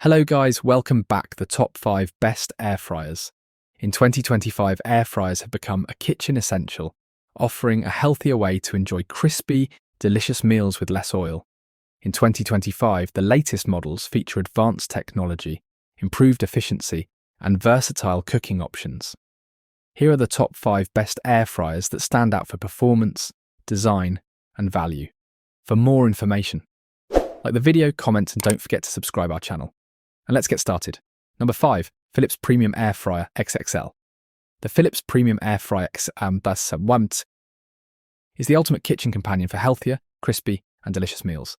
Hello guys, welcome back the top 5 best air fryers. In 2025, air fryers have become a kitchen essential, offering a healthier way to enjoy crispy, delicious meals with less oil. In 2025, the latest models feature advanced technology, improved efficiency, and versatile cooking options. Here are the top 5 best air fryers that stand out for performance, design, and value. For more information, like the video, comment, and don't forget to subscribe our channel. And let's get started. Number 5, Philips Premium Air Fryer XXL. The Philips Premium Air Fryer XXL is the ultimate kitchen companion for healthier, crispy, and delicious meals.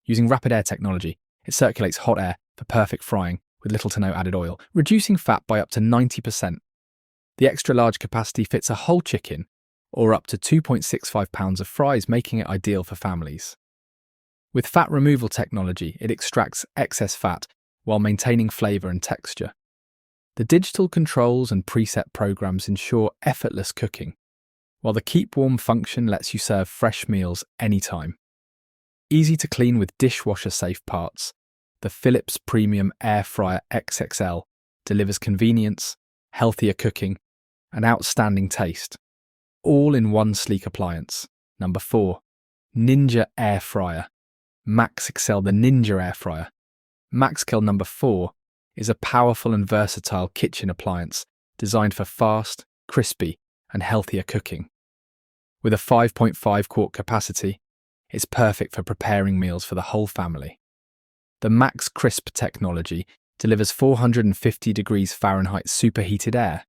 Using rapid air technology, it circulates hot air for perfect frying with little to no added oil, reducing fat by up to 90%. The extra large capacity fits a whole chicken or up to 2.65 pounds of fries, making it ideal for families. With fat removal technology, it extracts excess fat while maintaining flavour and texture. The digital controls and preset programs ensure effortless cooking, while the keep warm function lets you serve fresh meals anytime. Easy to clean with dishwasher-safe parts, the Philips Premium Air Fryer XXL delivers convenience, healthier cooking, and outstanding taste, all in one sleek appliance. Number 4, Ninja Air Fryer. MaxXL, the Ninja Air Fryer. MaxXL number 4 is a powerful and versatile kitchen appliance designed for fast, crispy, and healthier cooking. With a 5.5 quart capacity, it's perfect for preparing meals for the whole family. The Max Crisp technology delivers 450 degrees Fahrenheit superheated air,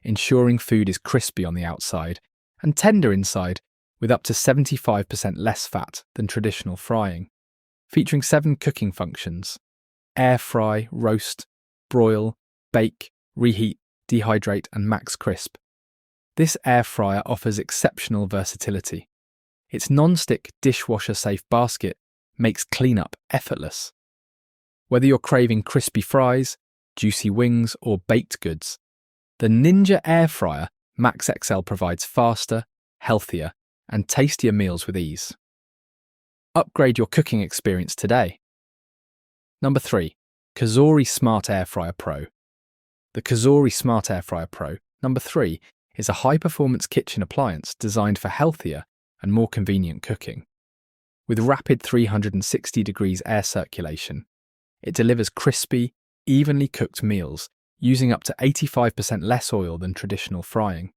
ensuring food is crispy on the outside and tender inside, with up to 75% less fat than traditional frying. Featuring 7 cooking functions: air fry, roast, broil, bake, reheat, dehydrate, and max crisp. This air fryer offers exceptional versatility. Its non-stick dishwasher-safe basket makes cleanup effortless. Whether you're craving crispy fries, juicy wings, or baked goods, the Ninja Air Fryer MaxXL provides faster, healthier, and tastier meals with ease. Upgrade your cooking experience today. Number 3, Kazori Smart Air Fryer Pro. The Kazori Smart Air Fryer Pro, number 3, is a high-performance kitchen appliance designed for healthier and more convenient cooking. With rapid 360 degrees air circulation, it delivers crispy, evenly cooked meals using up to 85% less oil than traditional frying.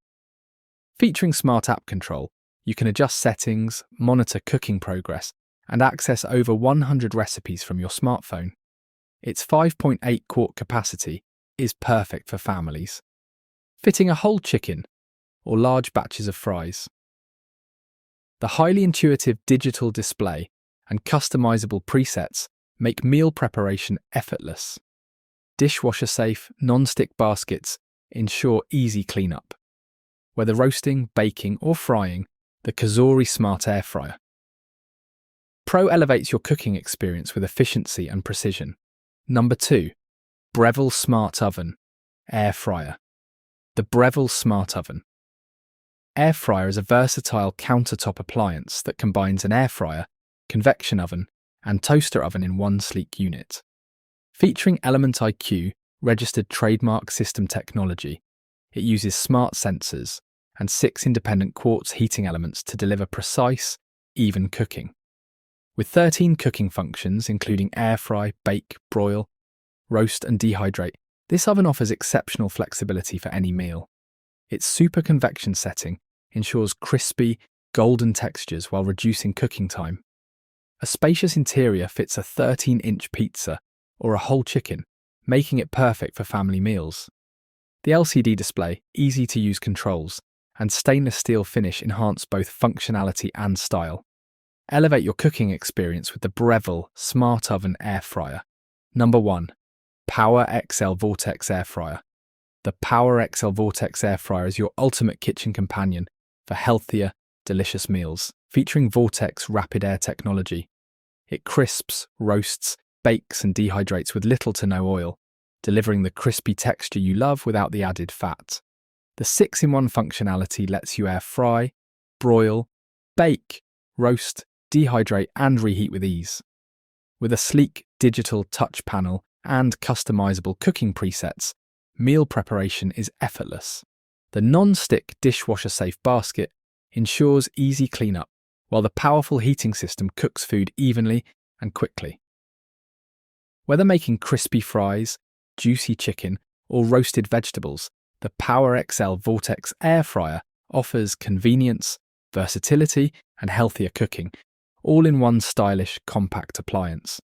Featuring smart app control, you can adjust settings, monitor cooking progress, and access over 100 recipes from your smartphone. Its 5.8 quart capacity is perfect for families, fitting a whole chicken or large batches of fries. The highly intuitive digital display and customizable presets make meal preparation effortless. Dishwasher-safe, non-stick baskets ensure easy cleanup. Whether roasting, baking, or frying, the Kazori Smart Air Fryer Pro elevates your cooking experience with efficiency and precision. Number 2, Breville Smart Oven Air Fryer. The Breville Smart Oven Air Fryer is a versatile countertop appliance that combines an air fryer, convection oven, and toaster oven in one sleek unit. Featuring Element IQ registered trademark system technology, it uses smart sensors and 6 independent quartz heating elements to deliver precise, even cooking. With 13 cooking functions, including air fry, bake, broil, roast, and dehydrate, this oven offers exceptional flexibility for any meal. Its super convection setting ensures crispy, golden textures while reducing cooking time. A spacious interior fits a 13-inch pizza or a whole chicken, making it perfect for family meals. The LCD display, easy-to-use controls, and stainless steel finish enhance both functionality and style. Elevate your cooking experience with the Breville Smart Oven Air Fryer. Number 1, Power XL Vortex Air Fryer. The Power XL Vortex Air Fryer is your ultimate kitchen companion for healthier, delicious meals. Featuring Vortex rapid air technology, it crisps, roasts, bakes, and dehydrates with little to no oil, delivering the crispy texture you love without the added fat. The 6-in-1 functionality lets you air fry, broil, bake, roast, dehydrate, and reheat with ease. With a sleek digital touch panel and customizable cooking presets, meal preparation is effortless. The non-stick dishwasher-safe basket ensures easy cleanup, while the powerful heating system cooks food evenly and quickly. Whether making crispy fries, juicy chicken, or roasted vegetables, the Power XL Vortex air fryer offers convenience, versatility, and healthier cooking, all in one stylish, compact appliance.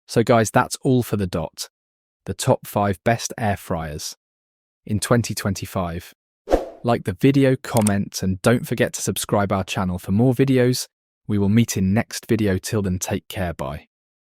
So guys, that's all for the Dot, the top 5 best air fryers in 2025. Like the video, comment, and don't forget to subscribe our channel for more videos. We will meet in next video. Till then, take care, bye.